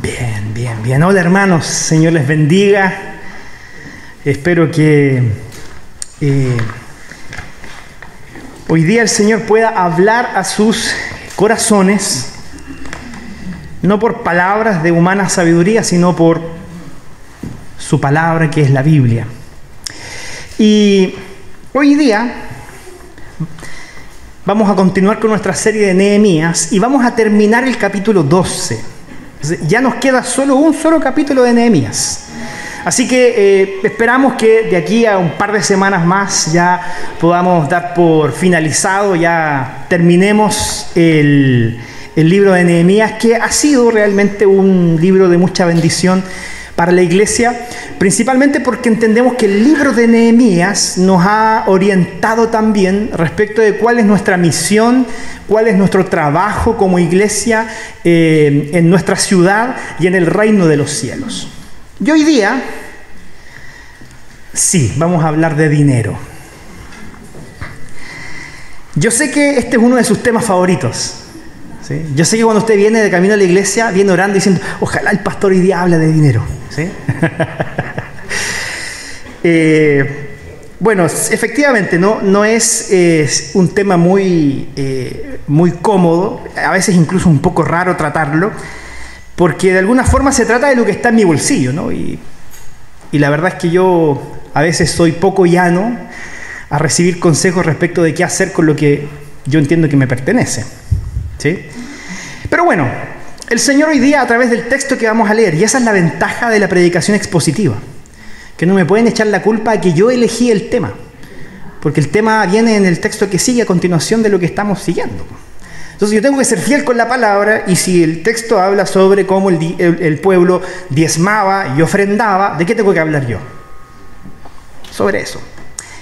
Bien. Hola hermanos, Señor les bendiga. Espero que hoy día el Señor pueda hablar a sus corazones, no por palabras de humana sabiduría, sino por su palabra que es la Biblia. Y hoy día vamos a continuar con nuestra serie de Nehemías y vamos a terminar el capítulo 12. Ya nos queda un solo capítulo de Nehemías. Así que esperamos que de aquí a un par de semanas más ya podamos dar por finalizado, ya terminemos el libro de Nehemías, que ha sido realmente un libro de mucha bendición para la iglesia, principalmente porque entendemos que el libro de Nehemías nos ha orientado también respecto de cuál es nuestra misión, cuál es nuestro trabajo como iglesia en nuestra ciudad y en el reino de los cielos. Y hoy día, sí, vamos a hablar de dinero. Yo sé que este es uno de sus temas favoritos. ¿Sí? Yo sé que cuando usted viene de camino a la iglesia, viene orando diciendo, ojalá el pastor hoy día hable de dinero. ¿Sí? Bueno, efectivamente, no es un tema muy cómodo, a veces incluso un poco raro tratarlo, porque de alguna forma se trata de lo que está en mi bolsillo, ¿no? Y la verdad es que yo a veces soy poco llano a recibir consejos respecto de qué hacer con lo que yo entiendo que me pertenece. ¿Sí? Pero bueno, el Señor hoy día a través del texto que vamos a leer, y esa es la ventaja de la predicación expositiva, que no me pueden echar la culpa a que yo elegí el tema, porque el tema viene en el texto que sigue a continuación de lo que estamos siguiendo. Entonces yo tengo que ser fiel con la palabra, y si el texto habla sobre cómo el pueblo diezmaba y ofrendaba, ¿de qué tengo que hablar yo? Sobre eso.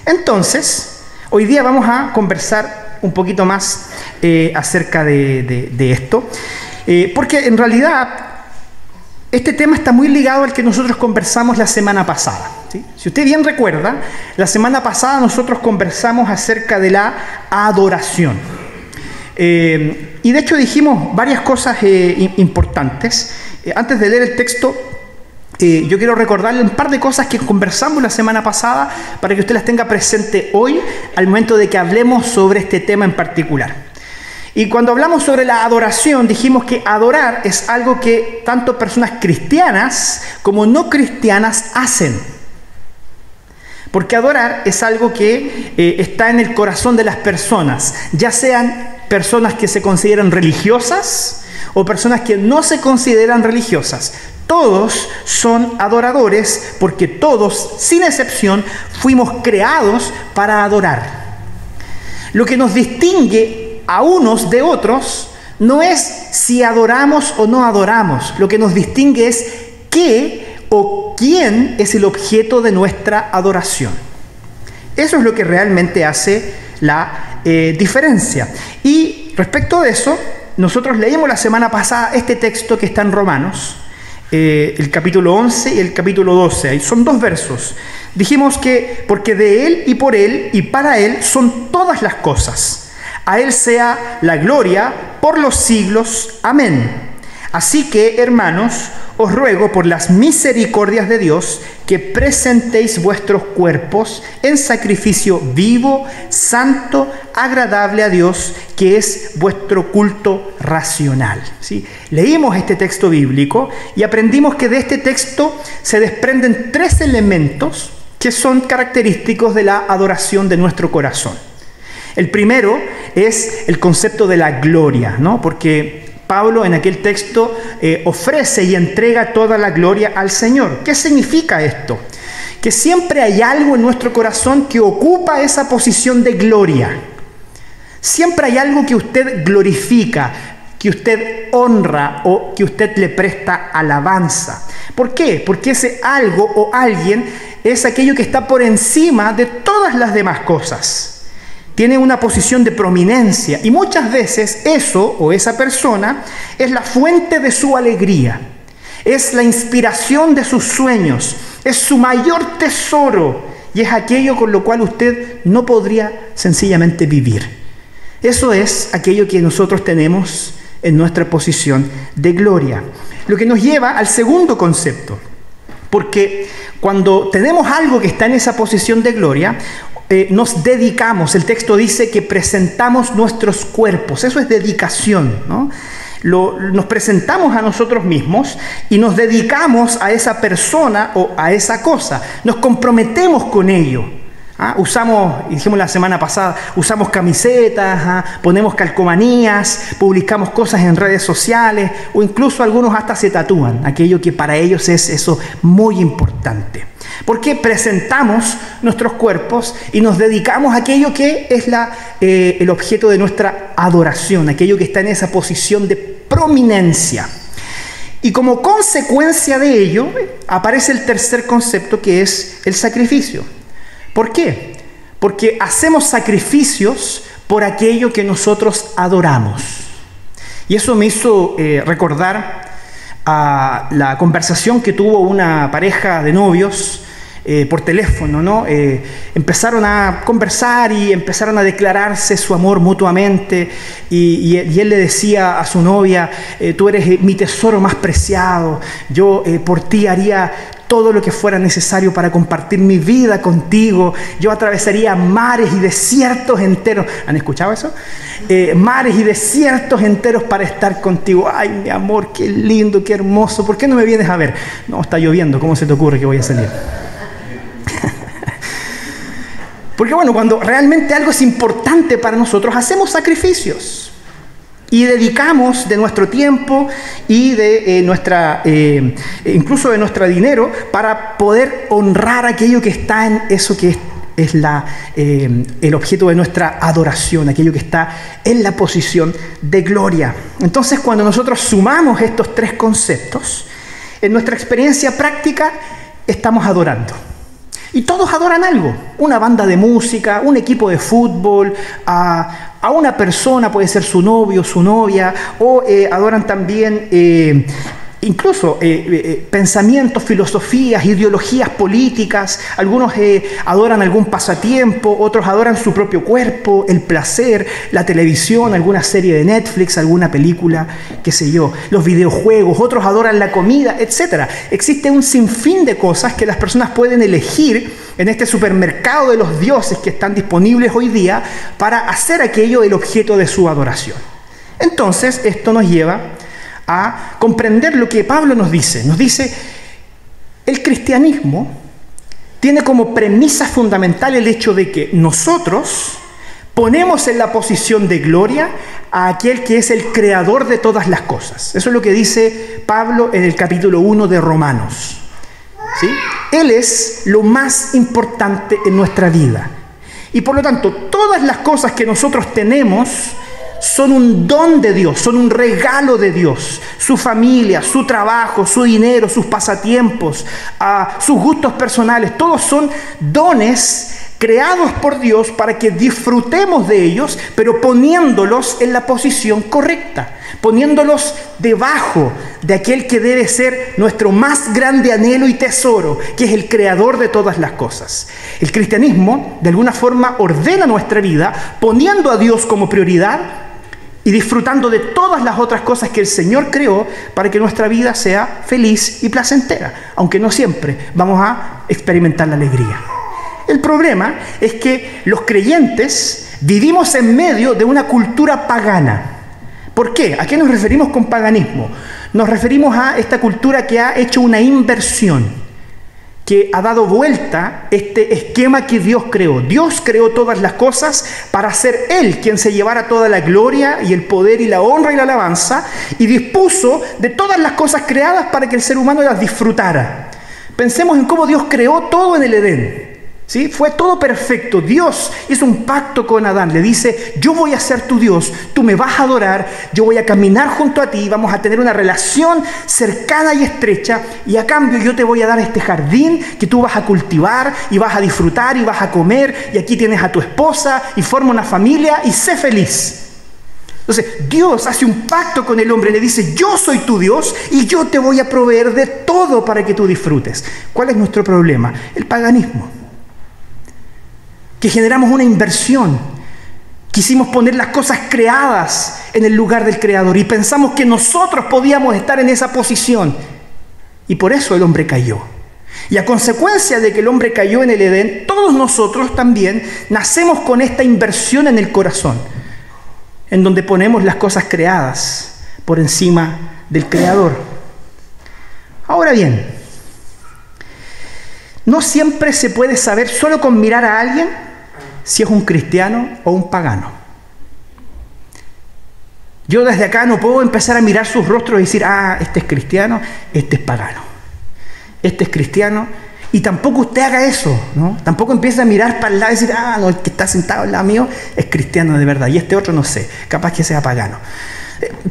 Entonces, hoy día vamos a conversar un poquito más acerca de esto, porque en realidad este tema está muy ligado al que nosotros conversamos la semana pasada, ¿sí? Si usted bien recuerda, la semana pasada nosotros conversamos acerca de la adoración. Y de hecho dijimos varias cosas importantes. Antes de leer el texto, yo quiero recordarle un par de cosas que conversamos la semana pasada para que usted las tenga presente hoy al momento de que hablemos sobre este tema en particular. Y cuando hablamos sobre la adoración, dijimos que adorar es algo que tanto personas cristianas como no cristianas hacen. Porque adorar es algo que está en el corazón de las personas, ya sean personas que se consideran religiosas o personas que no se consideran religiosas. Todos son adoradores porque todos, sin excepción, fuimos creados para adorar. Lo que nos distingue a unos de otros no es si adoramos o no adoramos. Lo que nos distingue es qué o quién es el objeto de nuestra adoración. Eso es lo que realmente hace la diferencia. Y respecto de eso, nosotros leímos la semana pasada este texto que está en Romanos, el capítulo 11 y el capítulo 12. Ahí son 2 versos. Dijimos que porque de Él y por Él y para Él son todas las cosas. A Él sea la gloria por los siglos. Amén. Así que, hermanos, os ruego por las misericordias de Dios que presentéis vuestros cuerpos en sacrificio vivo, santo, agradable a Dios, que es vuestro culto racional. ¿Sí? Leímos este texto bíblico y aprendimos que de este texto se desprenden 3 elementos que son característicos de la adoración de nuestro corazón. El primero es el concepto de la gloria, ¿no? Porque Pablo en aquel texto ofrece y entrega toda la gloria al Señor. ¿Qué significa esto? Que siempre hay algo en nuestro corazón que ocupa esa posición de gloria. Siempre hay algo que usted glorifica, que usted honra o que usted le presta alabanza. ¿Por qué? Porque ese algo o alguien es aquello que está por encima de todas las demás cosas. Tiene una posición de prominencia y muchas veces eso o esa persona es la fuente de su alegría, es la inspiración de sus sueños, es su mayor tesoro y es aquello con lo cual usted no podría sencillamente vivir. Eso es aquello que nosotros tenemos en nuestra posición de gloria. lo que nos lleva al segundo concepto. Porque cuando tenemos algo que está en esa posición de gloria, nos dedicamos. El texto dice que presentamos nuestros cuerpos. Eso es dedicación, ¿no? Nos presentamos a nosotros mismos y nos dedicamos a esa persona o a esa cosa. Nos comprometemos con ello. Usamos, dijimos la semana pasada, usamos camisetas, ponemos calcomanías, publicamos cosas en redes sociales o incluso algunos hasta se tatúan, aquello que para ellos es eso muy importante. Porque presentamos nuestros cuerpos y nos dedicamos a aquello que es el objeto de nuestra adoración, aquello que está en esa posición de prominencia. Y como consecuencia de ello aparece el tercer concepto, que es el sacrificio. ¿Por qué? Porque hacemos sacrificios por aquello que nosotros adoramos. Y eso me hizo recordar a la conversación que tuvo una pareja de novios por teléfono, ¿no? Empezaron a conversar y empezaron a declararse su amor mutuamente y él le decía a su novia, tú eres mi tesoro más preciado, yo por ti haría todo lo que fuera necesario para compartir mi vida contigo. Yo atravesaría mares y desiertos enteros. ¿Han escuchado eso? Mares y desiertos enteros para estar contigo. Ay, mi amor, qué lindo, qué hermoso. ¿Por qué no me vienes a ver? No, está lloviendo. ¿Cómo se te ocurre que voy a salir? Porque bueno, cuando realmente algo es importante para nosotros, hacemos sacrificios. Y dedicamos de nuestro tiempo y de incluso de nuestro dinero para poder honrar aquello que está en eso que es el objeto de nuestra adoración, aquello que está en la posición de gloria. Entonces, cuando nosotros sumamos estos tres conceptos, en nuestra experiencia práctica estamos adorando. Y todos adoran algo, una banda de música, un equipo de fútbol, a una persona, puede ser su novio, su novia, o adoran también incluso pensamientos, filosofías, ideologías políticas. Algunos adoran algún pasatiempo, otros adoran su propio cuerpo, el placer, la televisión, alguna serie de Netflix, alguna película, qué sé yo, los videojuegos, otros adoran la comida, etc. Existe un sinfín de cosas que las personas pueden elegir en este supermercado de los dioses que están disponibles hoy día para hacer aquello el objeto de su adoración. Entonces, esto nos lleva a comprender lo que Pablo nos dice. Nos dice, el cristianismo tiene como premisa fundamental el hecho de que nosotros ponemos en la posición de gloria a aquel que es el creador de todas las cosas. Eso es lo que dice Pablo en el capítulo 1 de Romanos. ¿Sí? Él es lo más importante en nuestra vida. Y por lo tanto, todas las cosas que nosotros tenemos son un don de Dios, son un regalo de Dios. Su familia, su trabajo, su dinero, sus pasatiempos, sus gustos personales, todos son dones creados por Dios para que disfrutemos de ellos, pero poniéndolos en la posición correcta, poniéndolos debajo de aquel que debe ser nuestro más grande anhelo y tesoro, que es el creador de todas las cosas. El cristianismo, de alguna forma, ordena nuestra vida poniendo a Dios como prioridad y disfrutando de todas las otras cosas que el Señor creó para que nuestra vida sea feliz y placentera, aunque no siempre vamos a experimentar la alegría. El problema es que los creyentes vivimos en medio de una cultura pagana. ¿Por qué? ¿A qué nos referimos con paganismo? Nos referimos a esta cultura que ha hecho una inversión, que ha dado vuelta este esquema que Dios creó. Dios creó todas las cosas para ser Él quien se llevara toda la gloria y el poder y la honra y la alabanza, y dispuso de todas las cosas creadas para que el ser humano las disfrutara. Pensemos en cómo Dios creó todo en el Edén. ¿Sí? Fue todo perfecto. Dios hizo un pacto con Adán. Le dice, yo voy a ser tu Dios, tú me vas a adorar, yo voy a caminar junto a ti, vamos a tener una relación cercana y estrecha, y a cambio yo te voy a dar este jardín que tú vas a cultivar y vas a disfrutar y vas a comer, y aquí tienes a tu esposa y forma una familia y sé feliz. Entonces Dios hace un pacto con el hombre, le dice, yo soy tu Dios y yo te voy a proveer de todo para que tú disfrutes. ¿Cuál es nuestro problema? El paganismo. Que generamos una inversión. Quisimos poner las cosas creadas en el lugar del Creador y pensamos que nosotros podíamos estar en esa posición. Y por eso el hombre cayó. Y a consecuencia de que el hombre cayó en el Edén, todos nosotros también nacemos con esta inversión en el corazón, en donde ponemos las cosas creadas por encima del Creador. Ahora bien, no siempre se puede saber solo con mirar a alguien si es un cristiano o un pagano. Yo desde acá no puedo empezar a mirar sus rostros y decir, este es cristiano, este es pagano. Este es cristiano. Y tampoco usted haga eso, ¿no? Tampoco empiece a mirar para el lado y decir, no, el que está sentado al lado mío es cristiano de verdad. Y este otro no sé, capaz que sea pagano.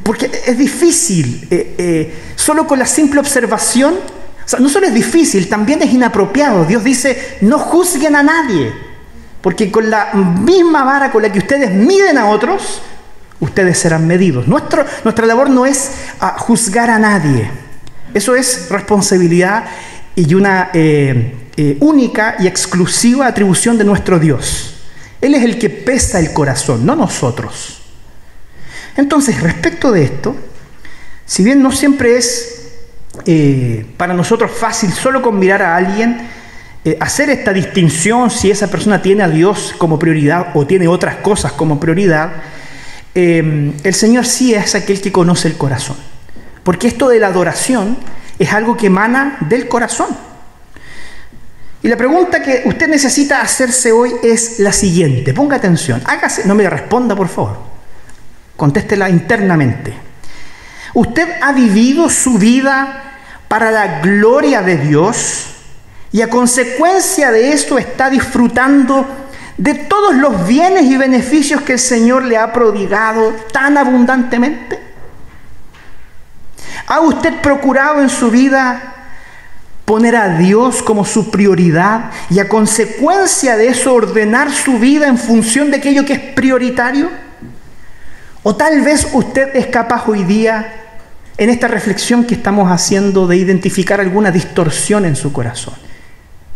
Porque es difícil, solo con la simple observación, o sea, no solo es difícil, también es inapropiado. Dios dice, no juzguen a nadie. Porque con la misma vara con la que ustedes miden a otros, ustedes serán medidos. Nuestra labor no es juzgar a nadie. Eso es responsabilidad y una única y exclusiva atribución de nuestro Dios. Él es el que pesa el corazón, no nosotros. Entonces, respecto de esto, si bien no siempre es para nosotros fácil solo con mirar a alguien, hacer esta distinción si esa persona tiene a Dios como prioridad o tiene otras cosas como prioridad, el Señor sí es aquel que conoce el corazón. Porque esto de la adoración es algo que emana del corazón. Y la pregunta que usted necesita hacerse hoy es la siguiente. Ponga atención. No me responda, por favor. Contéstela internamente. ¿Usted ha vivido su vida para la gloria de Dios? Y a consecuencia de esto está disfrutando de todos los bienes y beneficios que el Señor le ha prodigado tan abundantemente. ¿Ha usted procurado en su vida poner a Dios como su prioridad y a consecuencia de eso ordenar su vida en función de aquello que es prioritario? ¿O tal vez usted es capaz hoy día, en esta reflexión que estamos haciendo, de identificar alguna distorsión en su corazón?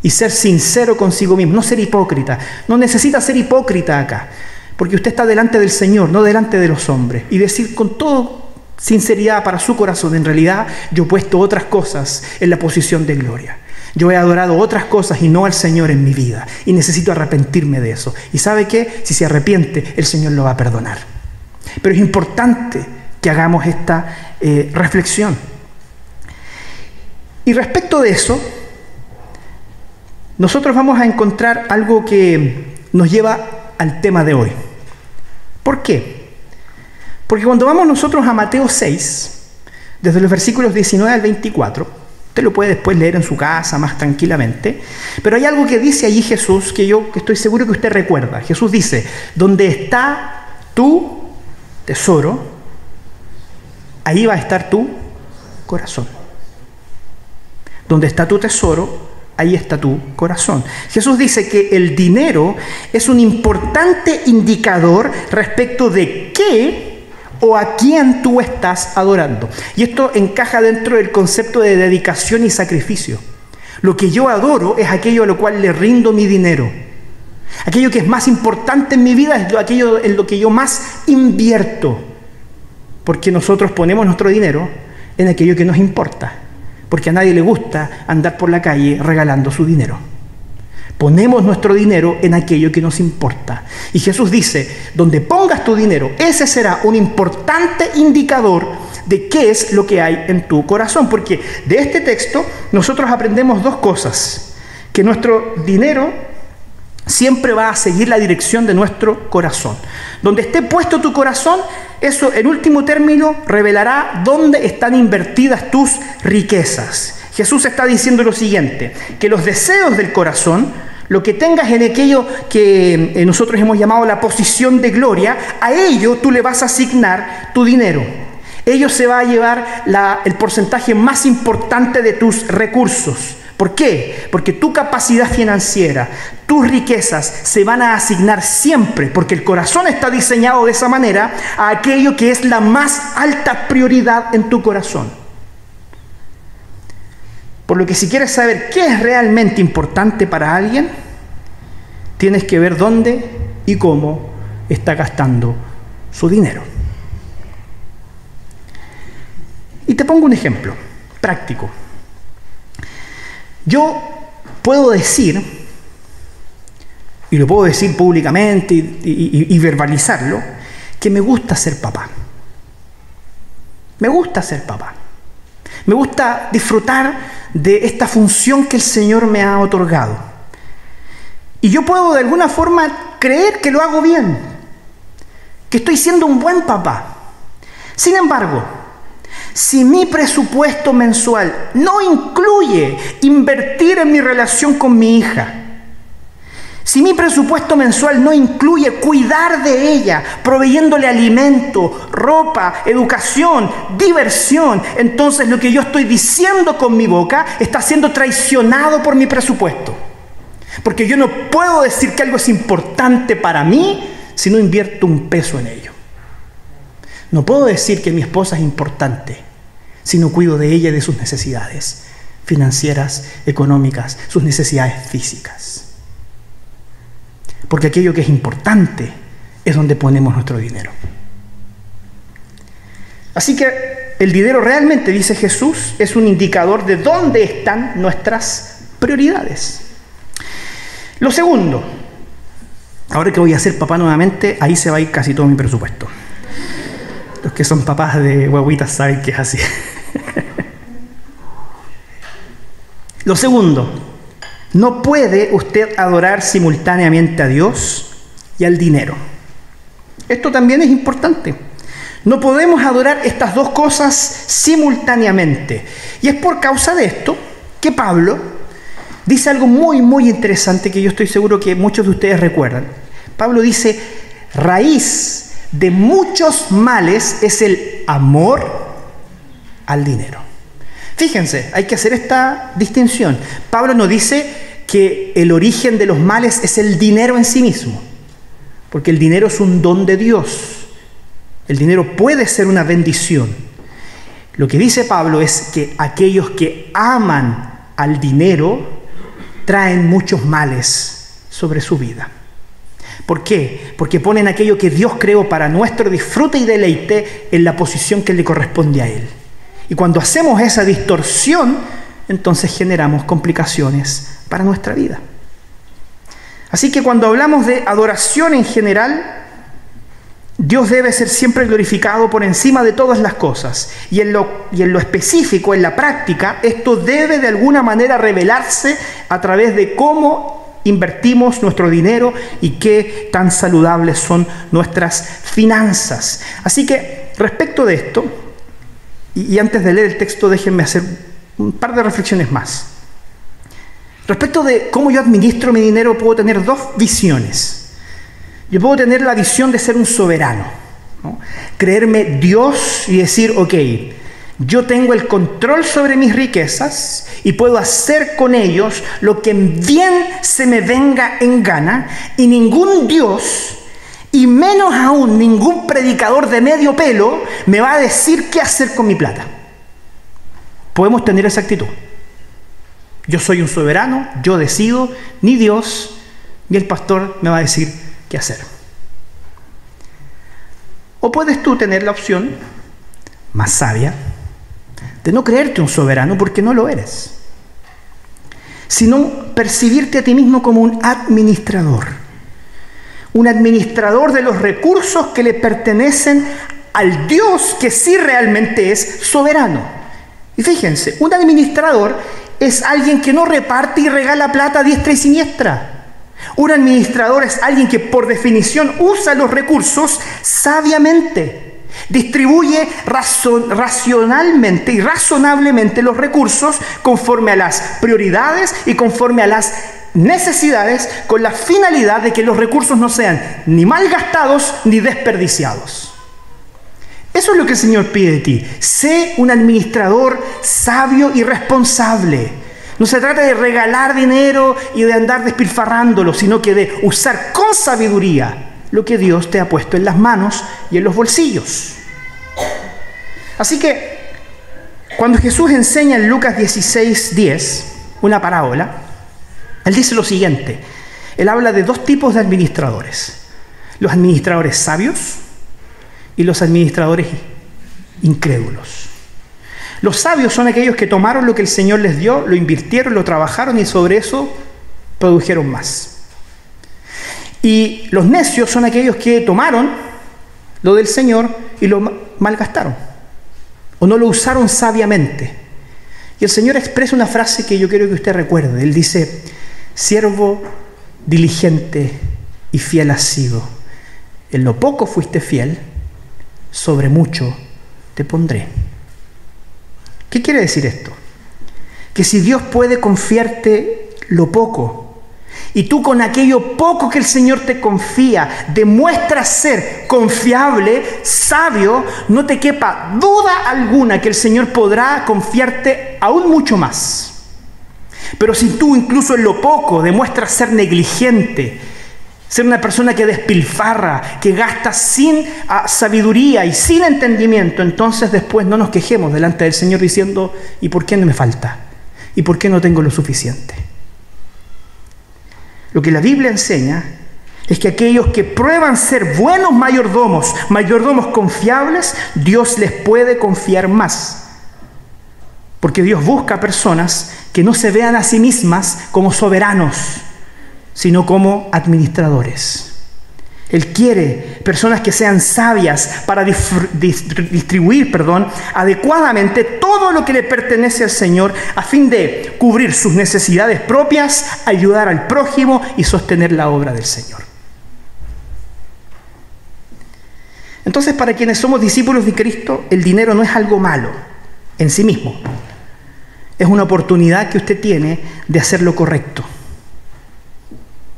Y ser sincero consigo mismo, no ser hipócrita. No necesita ser hipócrita acá, porque usted está delante del Señor, no delante de los hombres. Y decir con toda sinceridad para su corazón, en realidad yo he puesto otras cosas en la posición de gloria. Yo he adorado otras cosas y no al Señor en mi vida. Y necesito arrepentirme de eso. ¿Y sabe qué? Si se arrepiente, el Señor lo va a perdonar. Pero es importante que hagamos esta reflexión. Y respecto de eso, nosotros vamos a encontrar algo que nos lleva al tema de hoy. ¿Por qué? Porque cuando vamos nosotros a Mateo 6, desde los versículos 19 al 24, usted lo puede después leer en su casa más tranquilamente, pero hay algo que dice allí Jesús que yo estoy seguro que usted recuerda. Jesús dice, donde está tu tesoro, ahí va a estar tu corazón. Donde está tu tesoro, ahí está tu corazón. Jesús dice que el dinero es un importante indicador respecto de qué o a quién tú estás adorando. Y esto encaja dentro del concepto de dedicación y sacrificio. Lo que yo adoro es aquello a lo cual le rindo mi dinero. Aquello que es más importante en mi vida es aquello en lo que yo más invierto. Porque nosotros ponemos nuestro dinero en aquello que nos importa. Porque a nadie le gusta andar por la calle regalando su dinero. Ponemos nuestro dinero en aquello que nos importa. Y Jesús dice, donde pongas tu dinero, ese será un importante indicador de qué es lo que hay en tu corazón. Porque de este texto nosotros aprendemos dos cosas. Que nuestro dinero siempre va a seguir la dirección de nuestro corazón. Donde esté puesto tu corazón, eso en último término revelará dónde están invertidas tus riquezas. Jesús está diciendo lo siguiente, que los deseos del corazón, lo que tengas en aquello que nosotros hemos llamado la posición de gloria, a ello tú le vas a asignar tu dinero. Ello se va a llevar el porcentaje más importante de tus recursos. ¿Por qué? Porque tu capacidad financiera, tus riquezas se van a asignar siempre, porque el corazón está diseñado de esa manera, a aquello que es la más alta prioridad en tu corazón. Por lo que si quieres saber qué es realmente importante para alguien, tienes que ver dónde y cómo está gastando su dinero. Y te pongo un ejemplo práctico. Yo puedo decir, y lo puedo decir públicamente y verbalizarlo, que me gusta ser papá. Me gusta ser papá. Me gusta disfrutar de esta función que el Señor me ha otorgado. Y yo puedo de alguna forma creer que lo hago bien, que estoy siendo un buen papá. Sin embargo, si mi presupuesto mensual no incluye invertir en mi relación con mi hija, si mi presupuesto mensual no incluye cuidar de ella, proveyéndole alimento, ropa, educación, diversión, entonces lo que yo estoy diciendo con mi boca está siendo traicionado por mi presupuesto. Porque yo no puedo decir que algo es importante para mí si no invierto un peso en ello. No puedo decir que mi esposa es importante si no cuido de ella y de sus necesidades financieras, económicas, sus necesidades físicas. Porque aquello que es importante es donde ponemos nuestro dinero. Así que el dinero realmente, dice Jesús, es un indicador de dónde están nuestras prioridades. Lo segundo, ahora que voy a ser papá nuevamente, ahí se va a ir casi todo mi presupuesto. Los que son papás de guaguitas saben que es así. Lo segundo, no puede usted adorar simultáneamente a Dios y al dinero. Esto también es importante. No podemos adorar estas dos cosas simultáneamente. Y es por causa de esto que Pablo dice algo muy, muy interesante que yo estoy seguro que muchos de ustedes recuerdan. Pablo dice, raíz de muchos males es el amor al dinero. Fíjense, hay que hacer esta distinción. Pablo no dice que el origen de los males es el dinero en sí mismo, porque el dinero es un don de Dios. El dinero puede ser una bendición. Lo que dice Pablo es que aquellos que aman al dinero traen muchos males sobre su vida. ¿Por qué? Porque ponen aquello que Dios creó para nuestro disfrute y deleite en la posición que le corresponde a Él. Y cuando hacemos esa distorsión, entonces generamos complicaciones para nuestra vida. Así que cuando hablamos de adoración en general, Dios debe ser siempre glorificado por encima de todas las cosas. Y en lo específico, en la práctica, esto debe de alguna manera revelarse a través de cómo invertimos nuestro dinero y qué tan saludables son nuestras finanzas. Así que respecto de esto, y antes de leer el texto, déjenme hacer un par de reflexiones más. Respecto de cómo yo administro mi dinero, puedo tener dos visiones. Yo puedo tener la visión de ser un soberano, ¿no? Creerme Dios y decir, ok, yo tengo el control sobre mis riquezas y puedo hacer con ellos lo que bien se me venga en gana, y ningún Dios, y menos aún ningún predicador de medio pelo, me va a decir qué hacer con mi plata. Podemos tener esa actitud. Yo soy un soberano, yo decido, ni Dios ni el pastor me va a decir qué hacer. O puedes tú tener la opción más sabia de no creerte un soberano, porque no lo eres, sino percibirte a ti mismo como un administrador de los recursos que le pertenecen al Dios que sí realmente es soberano. Y fíjense, un administrador es alguien que no reparte y regala plata a diestra y siniestra. Un administrador es alguien que por definición usa los recursos sabiamente, distribuye racionalmente y razonablemente los recursos conforme a las prioridades y conforme a las necesidades, con la finalidad de que los recursos no sean ni mal gastados ni desperdiciados. Eso es lo que el Señor pide de ti. Sé un administrador sabio y responsable. No se trata de regalar dinero y de andar despilfarrándolo, sino que de usar con sabiduría lo que Dios te ha puesto en las manos y en los bolsillos. Así que, cuando Jesús enseña en Lucas 16:10 una parábola, Él dice lo siguiente. Él habla de dos tipos de administradores. los administradores sabios y los administradores incrédulos. Los sabios son aquellos que tomaron lo que el Señor les dio, lo invirtieron, lo trabajaron y sobre eso produjeron más. Y los necios son aquellos que tomaron lo del Señor y lo malgastaron o no lo usaron sabiamente. Y el Señor expresa una frase que yo quiero que usted recuerde. Él dice: siervo diligente y fiel has sido. En lo poco fuiste fiel, sobre mucho te pondré. ¿Qué quiere decir esto? Que si Dios puede confiarte lo poco, y tú con aquello poco que el Señor te confía demuestras ser confiable, sabio, no te quepa duda alguna que el Señor podrá confiarte aún mucho más. Pero si tú incluso en lo poco demuestras ser negligente, ser una persona que despilfarra, que gasta sin sabiduría y sin entendimiento, entonces después no nos quejemos delante del Señor diciendo: ¿y por qué no me falta? ¿Y por qué no tengo lo suficiente? Lo que la Biblia enseña es que aquellos que prueban ser buenos mayordomos confiables, Dios les puede confiar más. Porque Dios busca personas que no se vean a sí mismas como soberanos, sino como administradores. Él quiere personas que sean sabias para distribuir adecuadamente todo lo que le pertenece al Señor a fin de cubrir sus necesidades propias, ayudar al prójimo y sostener la obra del Señor. Entonces, para quienes somos discípulos de Cristo, el dinero no es algo malo en sí mismo. Es una oportunidad que usted tiene de hacer lo correcto.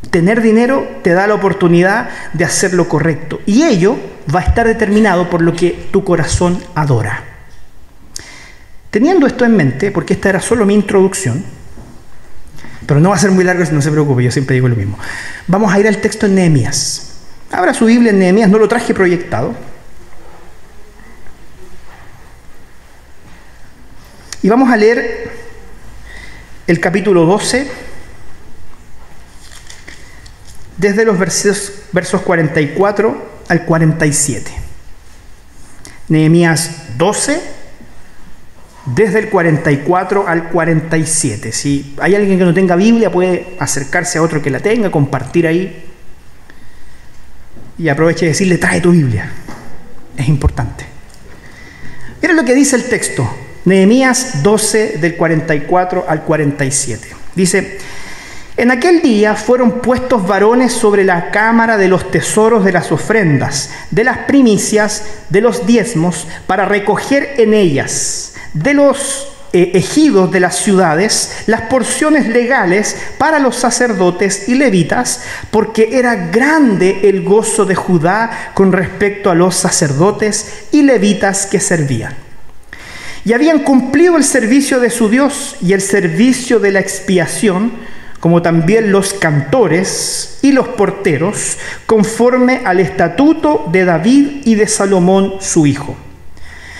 Tener dinero te da la oportunidad de hacer lo correcto. Y ello va a estar determinado por lo que tu corazón adora. Teniendo esto en mente, porque esta era solo mi introducción, pero no va a ser muy largo, no se preocupe, yo siempre digo lo mismo. Vamos a ir al texto en Nehemías. Abra su Biblia en Nehemías, no lo traje proyectado. Y vamos a leer el capítulo 12, desde los versos 44 al 47. Nehemías 12, desde el 44 al 47. Si hay alguien que no tenga Biblia, puede acercarse a otro que la tenga, compartir ahí. Y aproveche y decirle: trae tu Biblia. Es importante. Miren lo que dice el texto. Nehemías 12, del 44 al 47. Dice: en aquel día fueron puestos varones sobre la cámara de los tesoros de las ofrendas, de las primicias, de los diezmos, para recoger en ellas, de los ejidos de las ciudades, las porciones legales para los sacerdotes y levitas, porque era grande el gozo de Judá con respecto a los sacerdotes y levitas que servían. Y habían cumplido el servicio de su Dios y el servicio de la expiación, como también los cantores y los porteros, conforme al estatuto de David y de Salomón su hijo.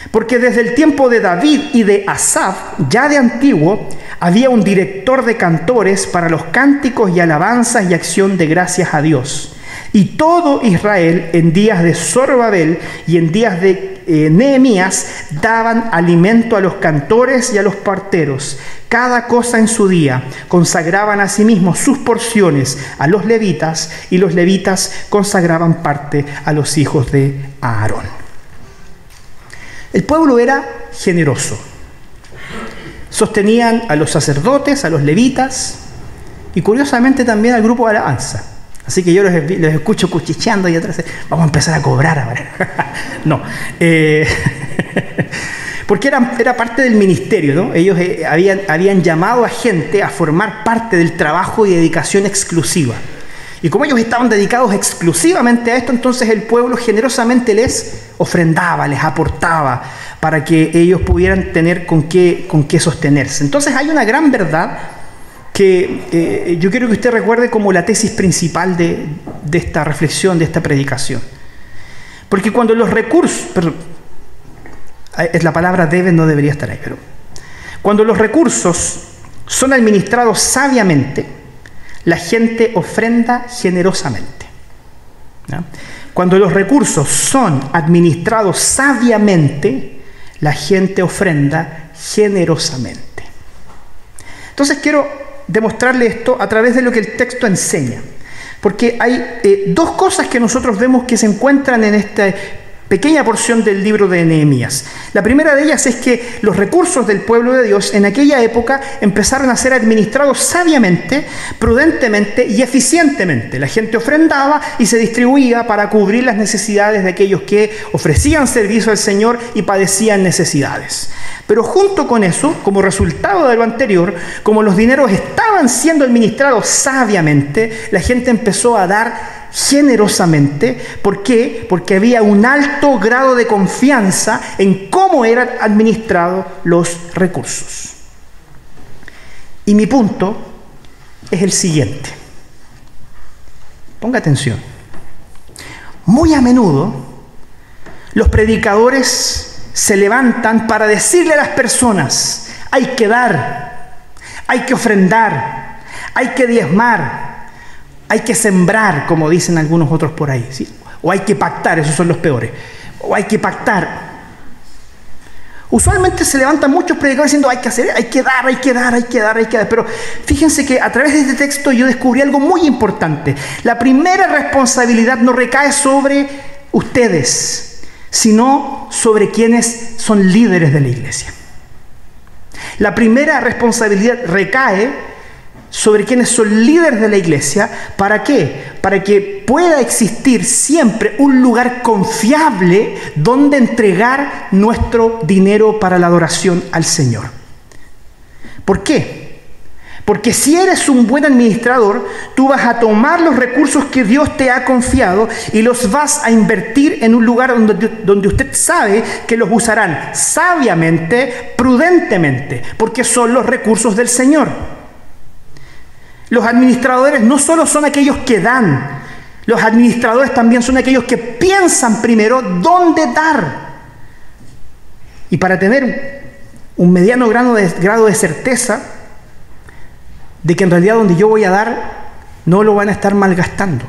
Porque desde el tiempo de David y de Asaf, ya de antiguo, había un director de cantores para los cánticos y alabanzas y acción de gracias a Dios. Y todo Israel, en días de Zorobabel y en días de Nehemías, daban alimento a los cantores y a los parteros, cada cosa en su día. Consagraban a sí mismos sus porciones a los levitas, y los levitas consagraban parte a los hijos de Aarón. El pueblo era generoso. Sostenían a los sacerdotes, a los levitas y curiosamente también al grupo de alabanza. Así que yo los escucho cuchicheando y atrás, vamos a empezar a cobrar ahora. No, porque era parte del ministerio, ¿no? Ellos habían llamado a gente a formar parte del trabajo y dedicación exclusiva. Y como ellos estaban dedicados exclusivamente a esto, entonces el pueblo generosamente les ofrendaba, les aportaba para que ellos pudieran tener con qué sostenerse. Entonces hay una gran verdad que yo quiero que usted recuerde como la tesis principal de esta reflexión, de esta predicación. Porque cuando los recursos, la palabra deben no debería estar ahí, pero cuando los recursos son administrados sabiamente, la gente ofrenda generosamente. ¿Ya? Cuando los recursos son administrados sabiamente, la gente ofrenda generosamente. Entonces quiero demostrarle esto a través de lo que el texto enseña. Porque hay dos cosas que nosotros vemos que se encuentran en esta pequeña porción del libro de Nehemías. La primera de ellas es que los recursos del pueblo de Dios en aquella época empezaron a ser administrados sabiamente, prudentemente y eficientemente. La gente ofrendaba y se distribuía para cubrir las necesidades de aquellos que ofrecían servicio al Señor y padecían necesidades. Pero junto con eso, como resultado de lo anterior, como los dineros estaban siendo administrados sabiamente, la gente empezó a dar generosamente. ¿Por qué? Porque había un alto grado de confianza en cómo eran administrados los recursos. Y mi punto es el siguiente. Ponga atención. Muy a menudo, los predicadores se levantan para decirle a las personas: hay que dar, hay que ofrendar, hay que diezmar, hay que sembrar, como dicen algunos otros por ahí, ¿sí? O hay que pactar, esos son los peores. O hay que pactar. Usualmente se levantan muchos predicadores diciendo: hay que hacer, hay que dar, hay que dar, hay que dar, hay que dar. Pero fíjense que a través de este texto yo descubrí algo muy importante. La primera responsabilidad no recae sobre ustedes, sino sobre quienes son líderes de la iglesia. La primera responsabilidad recae sobre quienes son líderes de la iglesia. ¿Para qué? Para que pueda existir siempre un lugar confiable donde entregar nuestro dinero para la adoración al Señor. ¿Por qué? Porque si eres un buen administrador, tú vas a tomar los recursos que Dios te ha confiado y los vas a invertir en un lugar donde usted sabe que los usarán sabiamente, prudentemente, porque son los recursos del Señor. Los administradores no solo son aquellos que dan, los administradores también son aquellos que piensan primero dónde dar. Y para tener un mediano grado de certeza de que en realidad donde yo voy a dar no lo van a estar malgastando.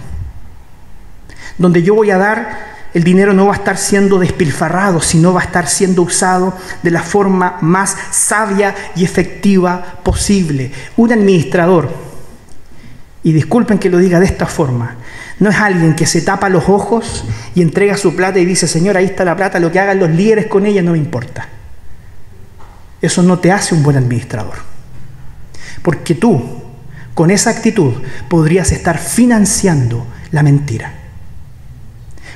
Donde yo voy a dar, el dinero no va a estar siendo despilfarrado, sino va a estar siendo usado de la forma más sabia y efectiva posible. Un administrador, y disculpen que lo diga de esta forma, no es alguien que se tapa los ojos y entrega su plata y dice: Señor, ahí está la plata, lo que hagan los líderes con ella no me importa. Eso no te hace un buen administrador. Porque tú, con esa actitud, podrías estar financiando la mentira.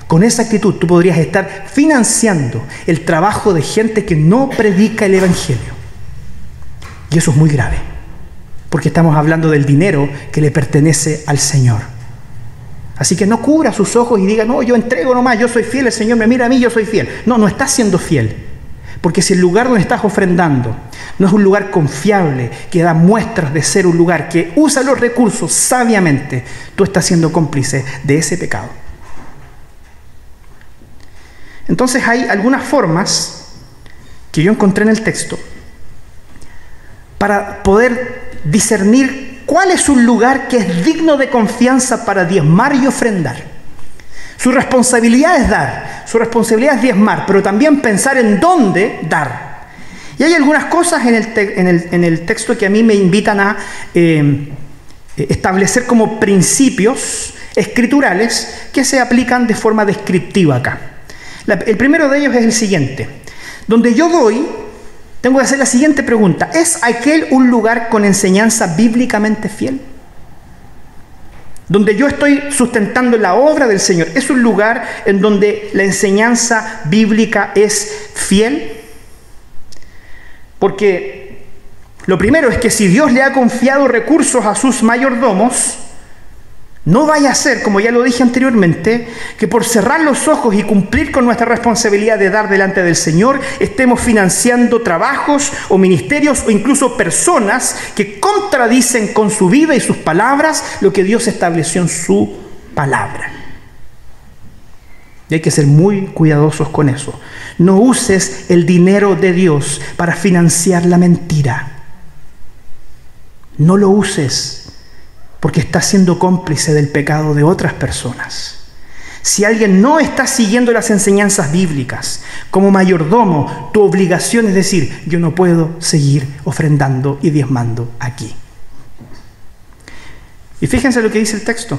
Con esa actitud tú podrías estar financiando el trabajo de gente que no predica el Evangelio. Y eso es muy grave, porque estamos hablando del dinero que le pertenece al Señor. Así que no cubra sus ojos y diga: no, yo entrego nomás, yo soy fiel, el Señor me mira a mí, yo soy fiel. No, no estás siendo fiel. Porque si el lugar donde estás ofrendando no es un lugar confiable, que da muestras de ser un lugar que usa los recursos sabiamente, tú estás siendo cómplice de ese pecado. Entonces hay algunas formas que yo encontré en el texto para poder discernir cuál es un lugar que es digno de confianza para diezmar y ofrendar. Su responsabilidad es dar, su responsabilidad es diezmar, pero también pensar en dónde dar. Y hay algunas cosas en el texto que a mí me invitan a establecer como principios escriturales que se aplican de forma descriptiva acá. El primero de ellos es el siguiente: donde yo doy, tengo que hacer la siguiente pregunta: ¿es aquel un lugar con enseñanza bíblicamente fiel? Donde yo estoy sustentando la obra del Señor, ¿es un lugar en donde la enseñanza bíblica es fiel? Porque lo primero es que si Dios le ha confiado recursos a sus mayordomos, no vaya a ser, como ya lo dije anteriormente, que por cerrar los ojos y cumplir con nuestra responsabilidad de dar delante del Señor, estemos financiando trabajos o ministerios o incluso personas que contradicen con su vida y sus palabras lo que Dios estableció en su palabra. Y hay que ser muy cuidadosos con eso. No uses el dinero de Dios para financiar la mentira. No lo uses, porque estás siendo cómplice del pecado de otras personas. Si alguien no está siguiendo las enseñanzas bíblicas, como mayordomo, tu obligación es decir, yo no puedo seguir ofrendando y diezmando aquí. Y fíjense lo que dice el texto.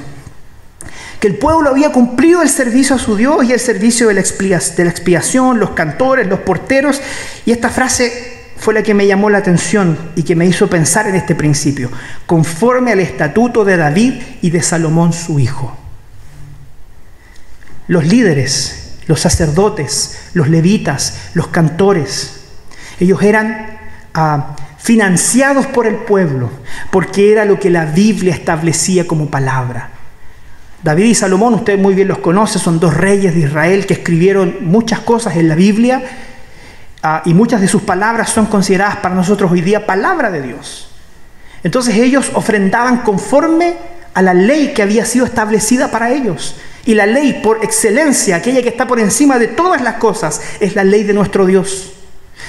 Que el pueblo había cumplido el servicio a su Dios y el servicio de la expiación, los cantores, los porteros. Y esta frase fue la que me llamó la atención y que me hizo pensar en este principio. Conforme al estatuto de David y de Salomón su hijo. Los líderes, los sacerdotes, los levitas, los cantores, ellos eran financiados por el pueblo, porque era lo que la Biblia establecía como palabra. David y Salomón, usted muy bien los conoce, son dos reyes de Israel que escribieron muchas cosas en la Biblia, y muchas de sus palabras son consideradas para nosotros hoy día palabra de Dios. Entonces ellos ofrendaban conforme a la ley que había sido establecida para ellos. Y la ley por excelencia, aquella que está por encima de todas las cosas, es la ley de nuestro Dios.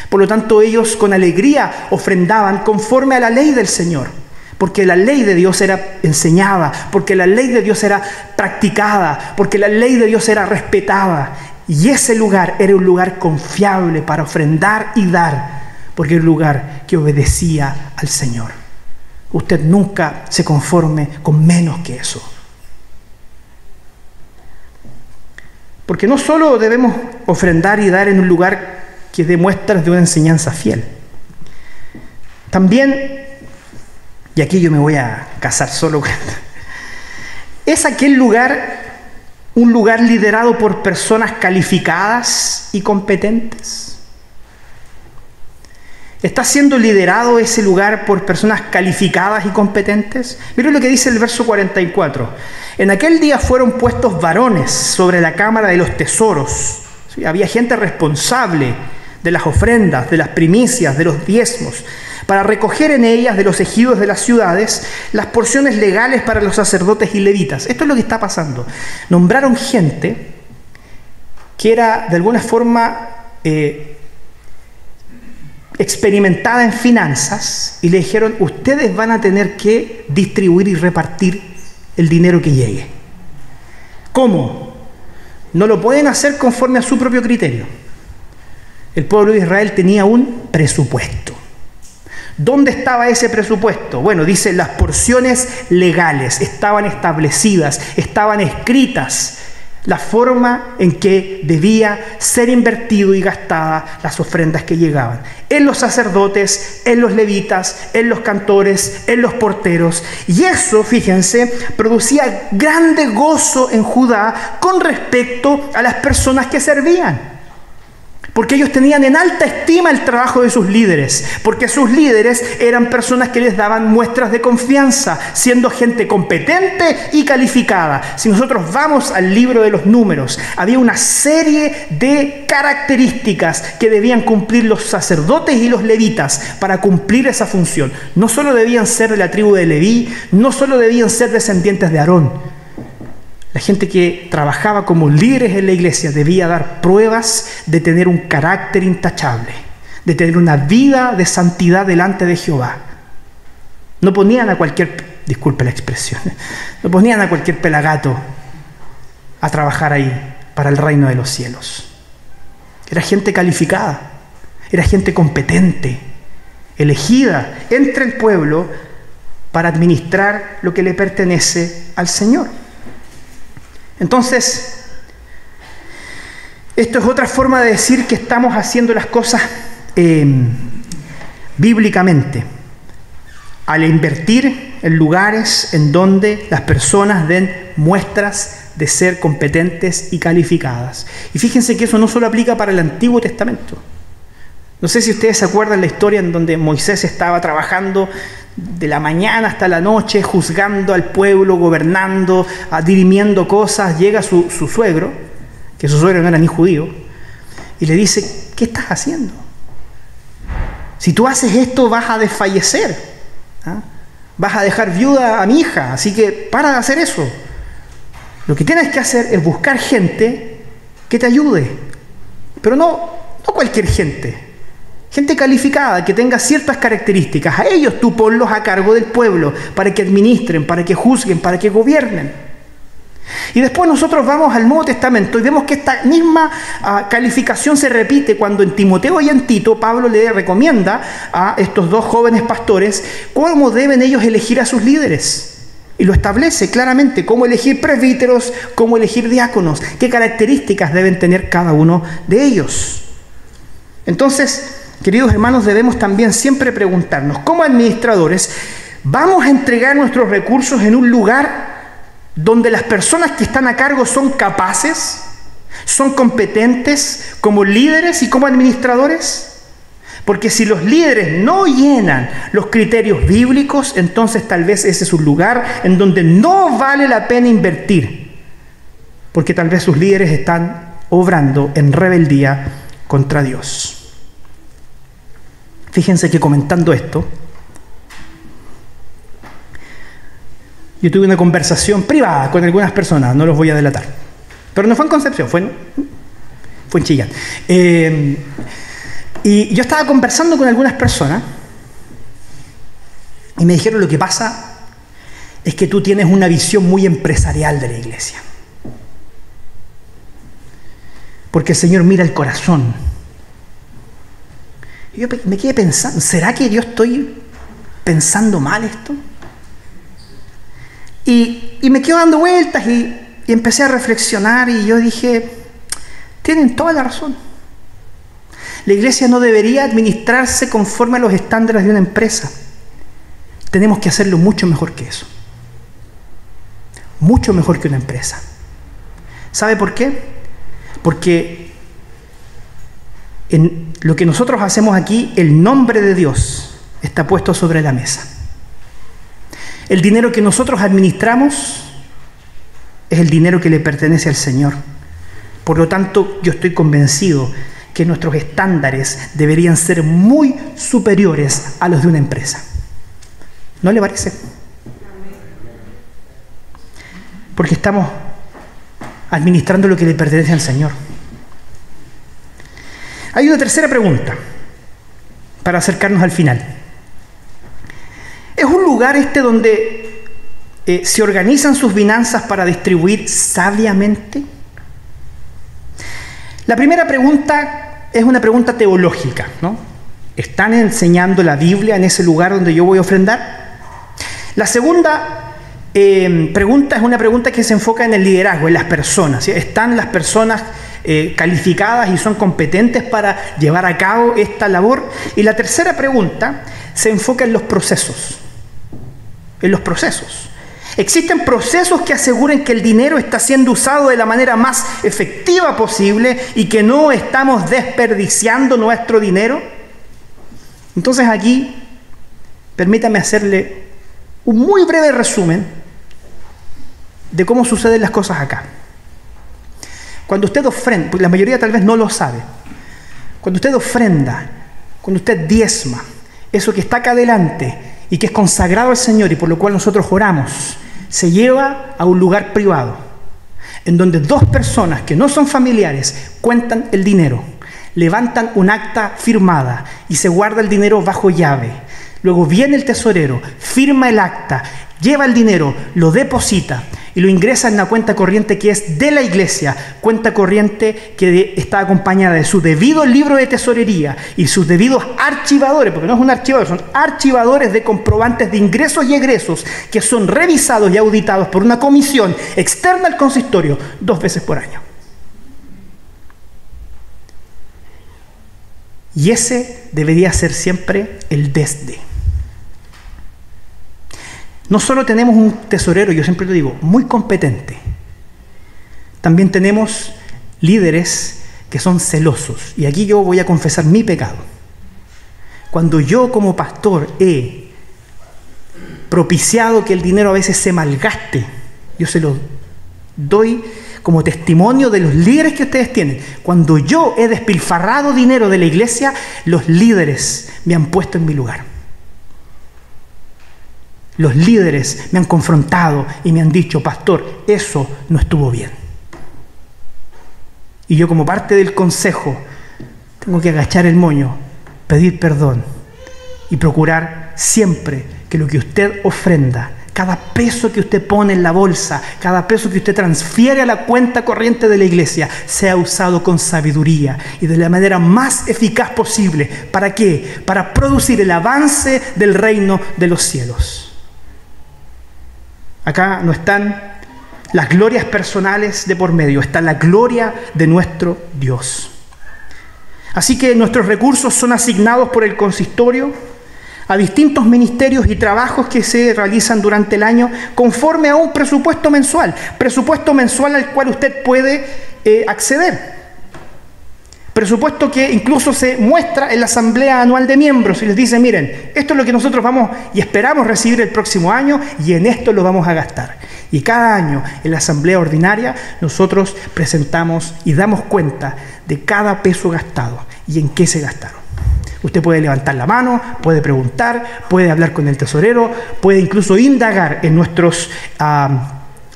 Por lo tanto, ellos con alegría ofrendaban conforme a la ley del Señor. Porque la ley de Dios era enseñada, porque la ley de Dios era practicada, porque la ley de Dios era respetada. Y ese lugar era un lugar confiable para ofrendar y dar, porque era un lugar que obedecía al Señor. Usted nunca se conforme con menos que eso. Porque no solo debemos ofrendar y dar en un lugar que dé muestras de una enseñanza fiel. También, y aquí yo me voy a casar solo con esto, es aquel lugar, un lugar liderado por personas calificadas y competentes. ¿Está siendo liderado ese lugar por personas calificadas y competentes? Miren lo que dice el verso 44. En aquel día fueron puestos varones sobre la cámara de los tesoros. ¿Sí? Había gente responsable de las ofrendas, de las primicias, de los diezmos, para recoger en ellas de los ejidos de las ciudades las porciones legales para los sacerdotes y levitas. Esto es lo que está pasando. Nombraron gente que era de alguna forma experimentada en finanzas y le dijeron, ustedes van a tener que distribuir y repartir el dinero que llegue. ¿Cómo? No lo pueden hacer conforme a su propio criterio. El pueblo de Israel tenía un presupuesto. ¿Dónde estaba ese presupuesto? Bueno, dice, las porciones legales estaban establecidas, estaban escritas, la forma en que debía ser invertido y gastada las ofrendas que llegaban. En los sacerdotes, en los levitas, en los cantores, en los porteros. Y eso, fíjense, producía grande gozo en Judá con respecto a las personas que servían. Porque ellos tenían en alta estima el trabajo de sus líderes, porque sus líderes eran personas que les daban muestras de confianza, siendo gente competente y calificada. Si nosotros vamos al libro de los Números, había una serie de características que debían cumplir los sacerdotes y los levitas para cumplir esa función. No solo debían ser de la tribu de Leví, no solo debían ser descendientes de Aarón. La gente que trabajaba como líderes en la iglesia debía dar pruebas de tener un carácter intachable, de tener una vida de santidad delante de Jehová. No ponían a cualquier, disculpe la expresión, no ponían a cualquier pelagato a trabajar ahí para el reino de los cielos. Era gente calificada, era gente competente, elegida entre el pueblo para administrar lo que le pertenece al Señor. Entonces, esto es otra forma de decir que estamos haciendo las cosas bíblicamente, al invertir en lugares en donde las personas den muestras de ser competentes y calificadas. Y fíjense que eso no solo aplica para el Antiguo Testamento. No sé si ustedes se acuerdan la historia en donde Moisés estaba trabajando de la mañana hasta la noche, juzgando al pueblo, gobernando, dirimiendo cosas. Llega su suegro, que su suegro no era ni judío, y le dice, ¿qué estás haciendo? Si tú haces esto vas a desfallecer, ¿ah? Vas a dejar viuda a mi hija, así que para de hacer eso. Lo que tienes que hacer es buscar gente que te ayude, pero no cualquier gente. Gente calificada, que tenga ciertas características. A ellos tú ponlos a cargo del pueblo para que administren, para que juzguen, para que gobiernen. Y después nosotros vamos al Nuevo Testamento y vemos que esta misma calificación se repite cuando en Timoteo y en Tito Pablo le recomienda a estos dos jóvenes pastores cómo deben ellos elegir a sus líderes. Y lo establece claramente, cómo elegir presbíteros, cómo elegir diáconos, qué características deben tener cada uno de ellos. Entonces, queridos hermanos, debemos también siempre preguntarnos, como administradores, ¿vamos a entregar nuestros recursos en un lugar donde las personas que están a cargo son capaces, son competentes como líderes y como administradores? Porque si los líderes no llenan los criterios bíblicos, entonces tal vez ese es un lugar en donde no vale la pena invertir, porque tal vez sus líderes están obrando en rebeldía contra Dios. Fíjense que comentando esto, yo tuve una conversación privada con algunas personas, no los voy a delatar, pero no fue en Concepción, fue en Chillán. Y yo estaba conversando con algunas personas y me dijeron: lo que pasa es que tú tienes una visión muy empresarial de la iglesia. Porque el Señor mira el corazón. Y yo me quedé pensando, ¿será que yo estoy pensando mal esto? Y me quedo dando vueltas y empecé a reflexionar y yo dije, tienen toda la razón. La iglesia no debería administrarse conforme a los estándares de una empresa. Tenemos que hacerlo mucho mejor que eso. Mucho mejor que una empresa. ¿Sabe por qué? Porque en lo que nosotros hacemos aquí, el nombre de Dios está puesto sobre la mesa. El dinero que nosotros administramos es el dinero que le pertenece al Señor. Por lo tanto, yo estoy convencido que nuestros estándares deberían ser muy superiores a los de una empresa. ¿No le parece? Porque estamos administrando lo que le pertenece al Señor. Hay una tercera pregunta para acercarnos al final. ¿Es un lugar este donde se organizan sus finanzas para distribuir sabiamente? La primera pregunta es una pregunta teológica, ¿no? ¿Están enseñando la Biblia en ese lugar donde yo voy a ofrendar? La segunda pregunta es una pregunta que se enfoca en el liderazgo, en las personas, ¿sí? ¿Están las personas calificadas y son competentes para llevar a cabo esta labor? Y la tercera pregunta se enfoca en los procesos. En los procesos. ¿Existen procesos que aseguren que el dinero está siendo usado de la manera más efectiva posible y que no estamos desperdiciando nuestro dinero? Entonces aquí, permítame hacerle un muy breve resumen de cómo suceden las cosas acá. Cuando usted ofrenda, porque la mayoría tal vez no lo sabe, cuando usted ofrenda, cuando usted diezma, eso que está acá adelante y que es consagrado al Señor y por lo cual nosotros oramos, se lleva a un lugar privado, en donde dos personas que no son familiares cuentan el dinero, levantan un acta firmada y se guarda el dinero bajo llave. Luego viene el tesorero, firma el acta, lleva el dinero, lo deposita y lo ingresa en una cuenta corriente que es de la iglesia, cuenta corriente que está acompañada de su debido libro de tesorería y sus debidos archivadores, porque no es un archivador, son archivadores de comprobantes de ingresos y egresos que son revisados y auditados por una comisión externa al consistorio 2 veces por año. Y ese debería ser siempre el desde. No solo tenemos un tesorero, yo siempre lo digo, muy competente. También tenemos líderes que son celosos. Y aquí yo voy a confesar mi pecado. Cuando yo como pastor he propiciado que el dinero a veces se malgaste, yo se lo doy como testimonio de los líderes que ustedes tienen. Cuando yo he despilfarrado dinero de la iglesia, los líderes me han puesto en mi lugar. Los líderes me han confrontado y me han dicho: pastor, eso no estuvo bien. Y yo, como parte del consejo, tengo que agachar el moño, pedir perdón y procurar siempre que lo que usted ofrenda Cada peso que usted pone en la bolsa, cada peso que usted transfiere a la cuenta corriente de la iglesia, sea usado con sabiduría y de la manera más eficaz posible. ¿Para qué? Para producir el avance del reino de los cielos. Acá no están las glorias personales de por medio, está la gloria de nuestro Dios. Así que nuestros recursos son asignados por el consistorio a distintos ministerios y trabajos que se realizan durante el año conforme a un presupuesto mensual al cual usted puede acceder. Presupuesto que incluso se muestra en la asamblea anual de miembros y les dice, miren, esto es lo que nosotros vamos y esperamos recibir el próximo año y en esto lo vamos a gastar. Y cada año en la asamblea ordinaria nosotros presentamos y damos cuenta de cada peso gastado y en qué se gastaron. Usted puede levantar la mano, puede preguntar, puede hablar con el tesorero, puede incluso indagar en nuestros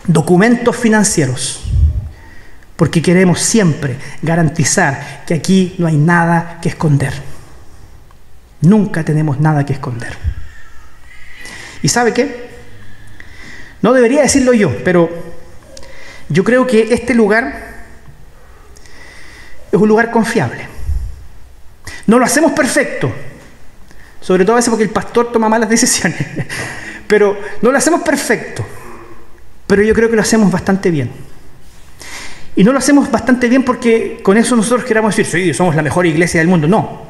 documentos financieros. Porque queremos siempre garantizar que aquí no hay nada que esconder. Nunca tenemos nada que esconder. ¿Y sabe qué? No debería decirlo yo, pero yo creo que este lugar es un lugar confiable. No lo hacemos perfecto, sobre todo a veces porque el pastor toma malas decisiones, pero no lo hacemos perfecto, pero yo creo que lo hacemos bastante bien. Y no lo hacemos bastante bien porque con eso nosotros queramos decir, sí, somos la mejor iglesia del mundo. No,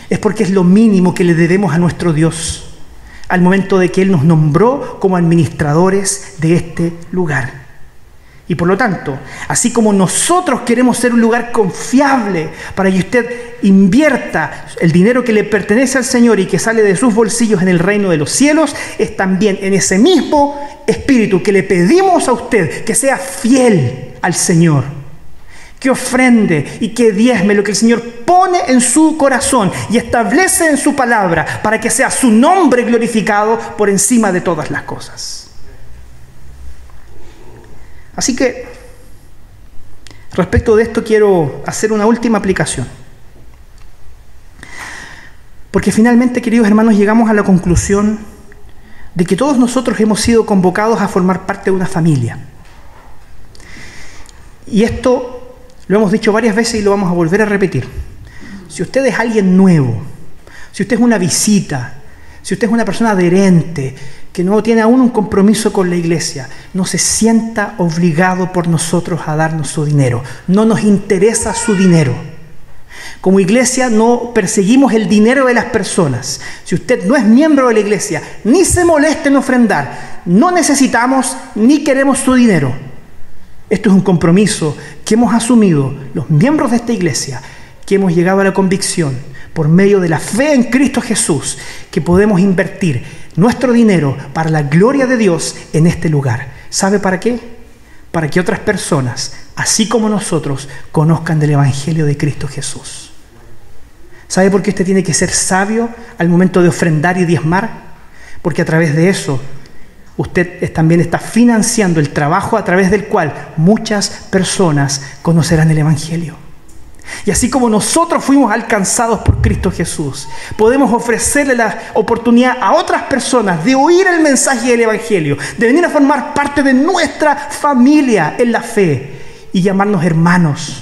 es porque es lo mínimo que le debemos a nuestro Dios al momento de que Él nos nombró como administradores de este lugar. Y por lo tanto, así como nosotros queremos ser un lugar confiable para que usted invierta el dinero que le pertenece al Señor y que sale de sus bolsillos en el reino de los cielos, es también en ese mismo espíritu que le pedimos a usted que sea fiel al Señor, que ofrende y que diezme lo que el Señor pone en su corazón y establece en su palabra para que sea su nombre glorificado por encima de todas las cosas. Así que, respecto de esto, quiero hacer una última aplicación. Porque finalmente, queridos hermanos, llegamos a la conclusión de que todos nosotros hemos sido convocados a formar parte de una familia. Y esto lo hemos dicho varias veces y lo vamos a volver a repetir. Si usted es alguien nuevo, si usted es una visita, si usted es una persona adherente, que no tiene aún un compromiso con la iglesia, no se sienta obligado por nosotros a darnos su dinero. No nos interesa su dinero. Como iglesia no perseguimos el dinero de las personas. Si usted no es miembro de la iglesia, ni se moleste en ofrendar. No necesitamos ni queremos su dinero. Esto es un compromiso que hemos asumido los miembros de esta iglesia, que hemos llegado a la convicción por medio de la fe en Cristo Jesús, que podemos invertir nuestro dinero para la gloria de Dios en este lugar. ¿Sabe para qué? Para que otras personas, así como nosotros, conozcan del Evangelio de Cristo Jesús. ¿Sabe por qué usted tiene que ser sabio al momento de ofrendar y diezmar? Porque a través de eso usted también está financiando el trabajo a través del cual muchas personas conocerán el Evangelio. Y así como nosotros fuimos alcanzados por Cristo Jesús, podemos ofrecerle la oportunidad a otras personas de oír el mensaje del Evangelio, de venir a formar parte de nuestra familia en la fe y llamarnos hermanos.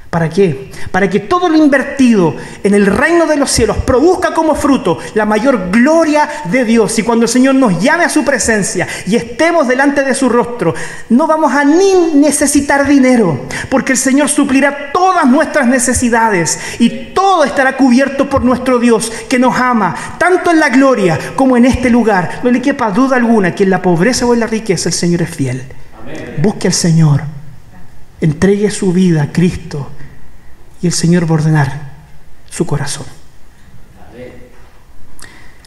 ¿Para qué? Para que todo lo invertido en el reino de los cielos produzca como fruto la mayor gloria de Dios. Y cuando el Señor nos llame a su presencia y estemos delante de su rostro, no vamos a ni necesitar dinero, porque el Señor suplirá todas nuestras necesidades y todo estará cubierto por nuestro Dios, que nos ama, tanto en la gloria como en este lugar. No le quepa duda alguna que en la pobreza o en la riqueza el Señor es fiel. Amén. Busque al Señor, entregue su vida a Cristo, y el Señor va a ordenar su corazón.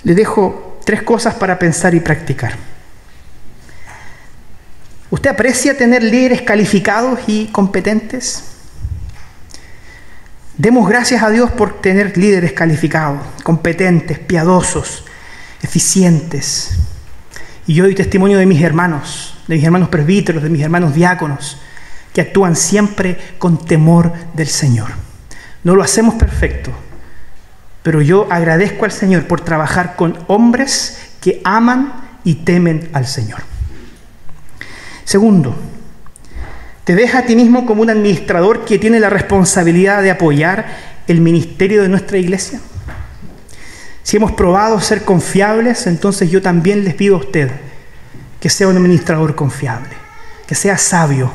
Le dejo 3 cosas para pensar y practicar. ¿Usted aprecia tener líderes calificados y competentes? Demos gracias a Dios por tener líderes calificados, competentes, piadosos, eficientes. Y yo doy testimonio de mis hermanos presbíteros, de mis hermanos diáconos, que actúan siempre con temor del Señor. No lo hacemos perfecto, pero yo agradezco al Señor por trabajar con hombres que aman y temen al Señor. Segundo, te ves a ti mismo como un administrador que tiene la responsabilidad de apoyar el ministerio de nuestra iglesia. Si hemos probado ser confiables, entonces yo también les pido a usted que sea un administrador confiable, que sea sabio,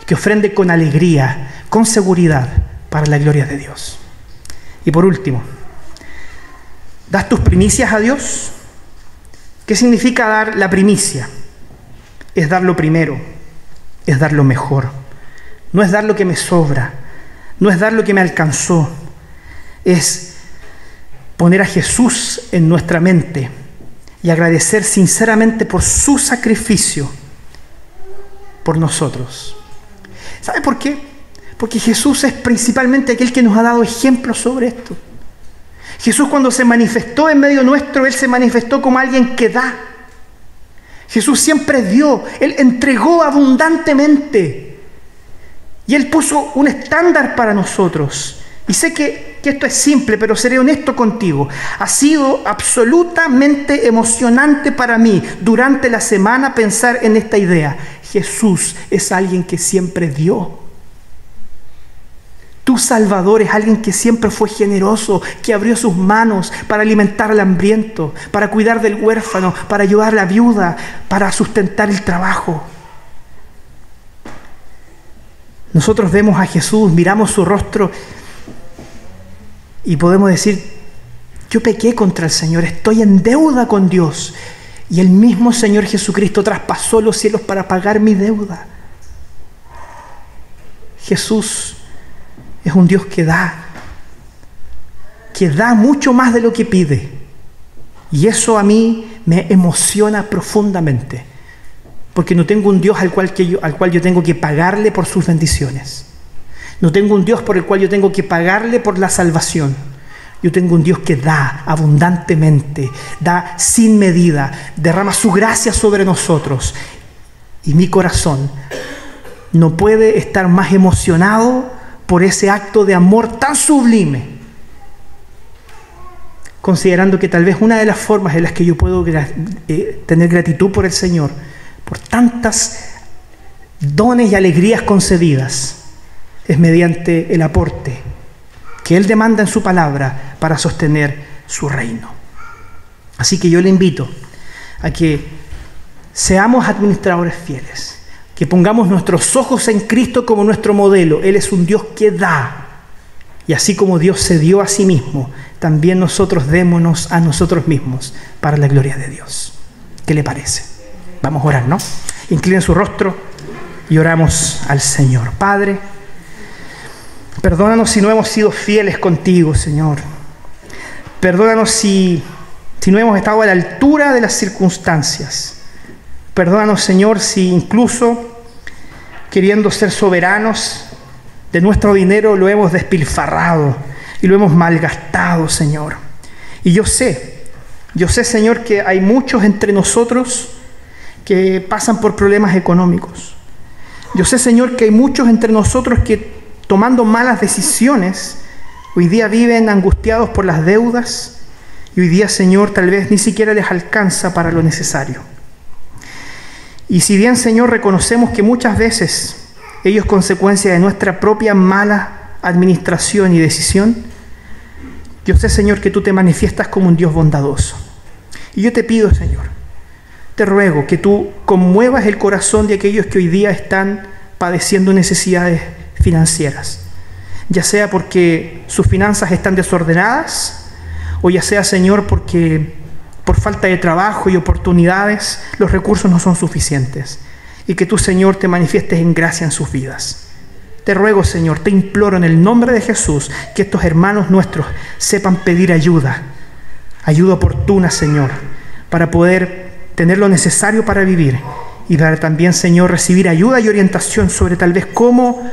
que ofrende con alegría, con seguridad, para la gloria de Dios. Y por último, ¿das tus primicias a Dios? ¿Qué significa dar la primicia? Es dar lo primero, es dar lo mejor. No es dar lo que me sobra, no es dar lo que me alcanzó, es poner a Jesús en nuestra mente y agradecer sinceramente por su sacrificio por nosotros. ¿Sabe por qué? Porque Jesús es principalmente aquel que nos ha dado ejemplos sobre esto. Jesús, cuando se manifestó en medio nuestro, Él se manifestó como alguien que da. Jesús siempre dio, Él entregó abundantemente. Y Él puso un estándar para nosotros. Y sé que esto es simple, pero seré honesto contigo. Ha sido absolutamente emocionante para mí durante la semana pensar en esta idea. Jesús es alguien que siempre dio. Tu Salvador es alguien que siempre fue generoso, que abrió sus manos para alimentar al hambriento, para cuidar del huérfano, para ayudar a la viuda, para sustentar el trabajo. Nosotros vemos a Jesús, miramos su rostro y podemos decir, yo pequé contra el Señor, estoy en deuda con Dios. Y el mismo Señor Jesucristo traspasó los cielos para pagar mi deuda. Jesús es un Dios que da mucho más de lo que pide. Y eso a mí me emociona profundamente, porque no tengo un Dios al cual yo tengo que pagarle por sus bendiciones. No tengo un Dios por el cual yo tengo que pagarle por la salvación. Yo tengo un Dios que da abundantemente, da sin medida, derrama su gracia sobre nosotros. Y mi corazón no puede estar más emocionado por ese acto de amor tan sublime, considerando que tal vez una de las formas en las que yo puedo tener gratitud por el Señor, por tantas dones y alegrías concedidas, es mediante el aporte que Él demanda en su palabra para sostener su reino. Así que yo le invito a que seamos administradores fieles, que pongamos nuestros ojos en Cristo como nuestro modelo. Él es un Dios que da, y así como Dios se dio a sí mismo, también nosotros démonos a nosotros mismos para la gloria de Dios. ¿Qué le parece? Vamos a orar, ¿no? Inclinen su rostro y oramos al Señor. Padre, perdónanos si no hemos sido fieles contigo, Señor. Perdónanos si no hemos estado a la altura de las circunstancias. Perdónanos, Señor, si incluso queriendo ser soberanos de nuestro dinero lo hemos despilfarrado y lo hemos malgastado, Señor. Y yo sé, Señor, que hay muchos entre nosotros que pasan por problemas económicos. Yo sé, Señor, que hay muchos entre nosotros que, tomando malas decisiones, hoy día viven angustiados por las deudas y hoy día, Señor, tal vez ni siquiera les alcanza para lo necesario. Y si bien, Señor, reconocemos que muchas veces ello es consecuencia de nuestra propia mala administración y decisión, yo sé, Señor, que tú te manifiestas como un Dios bondadoso. Y yo te pido, Señor, te ruego que tú conmuevas el corazón de aquellos que hoy día están padeciendo necesidades financieras, ya sea porque sus finanzas están desordenadas, o ya sea, Señor, porque por falta de trabajo y oportunidades los recursos no son suficientes, y que tú, Señor, te manifiestes en gracia en sus vidas. Te ruego, Señor, te imploro en el nombre de Jesús que estos hermanos nuestros sepan pedir ayuda oportuna, Señor, para poder tener lo necesario para vivir, y para también, Señor, recibir ayuda y orientación sobre tal vez cómo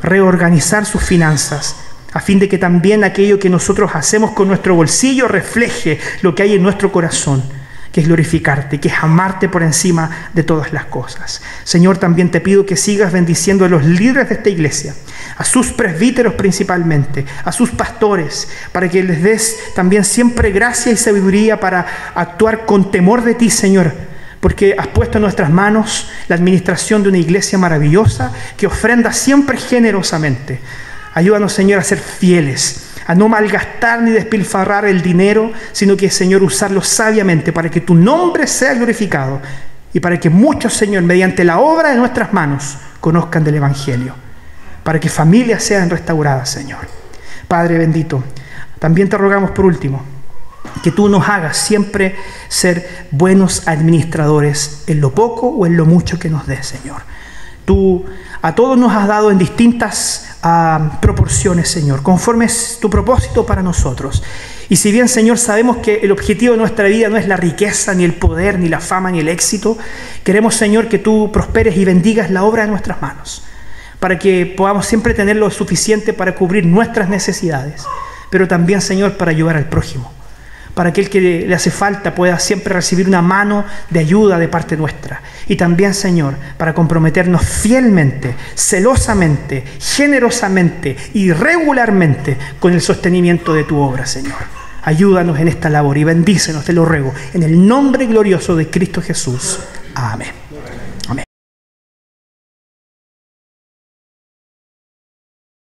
reorganizar sus finanzas, a fin de que también aquello que nosotros hacemos con nuestro bolsillo refleje lo que hay en nuestro corazón, que es glorificarte, que es amarte por encima de todas las cosas. Señor, también te pido que sigas bendiciendo a los líderes de esta iglesia, a sus presbíteros principalmente, a sus pastores, para que les des también siempre gracia y sabiduría para actuar con temor de ti, Señor, porque has puesto en nuestras manos la administración de una iglesia maravillosa que ofrenda siempre generosamente. Ayúdanos, Señor, a ser fieles, a no malgastar ni despilfarrar el dinero, sino que, Señor, usarlo sabiamente para que tu nombre sea glorificado y para que muchos, Señor, mediante la obra de nuestras manos, conozcan del Evangelio, para que familias sean restauradas, Señor. Padre bendito, también te rogamos por último, que tú nos hagas siempre ser buenos administradores en lo poco o en lo mucho que nos des, Señor. Tú a todos nos has dado en distintas proporciones, Señor, conforme es tu propósito para nosotros. Y si bien, Señor, sabemos que el objetivo de nuestra vida no es la riqueza, ni el poder, ni la fama, ni el éxito, queremos, Señor, que tú prosperes y bendigas la obra de nuestras manos, para que podamos siempre tener lo suficiente para cubrir nuestras necesidades, pero también, Señor, para ayudar al prójimo, para que el que le hace falta pueda siempre recibir una mano de ayuda de parte nuestra. Y también, Señor, para comprometernos fielmente, celosamente, generosamente y regularmente con el sostenimiento de tu obra, Señor. Ayúdanos en esta labor y bendícenos, te lo ruego, en el nombre glorioso de Cristo Jesús. Amén. Amén.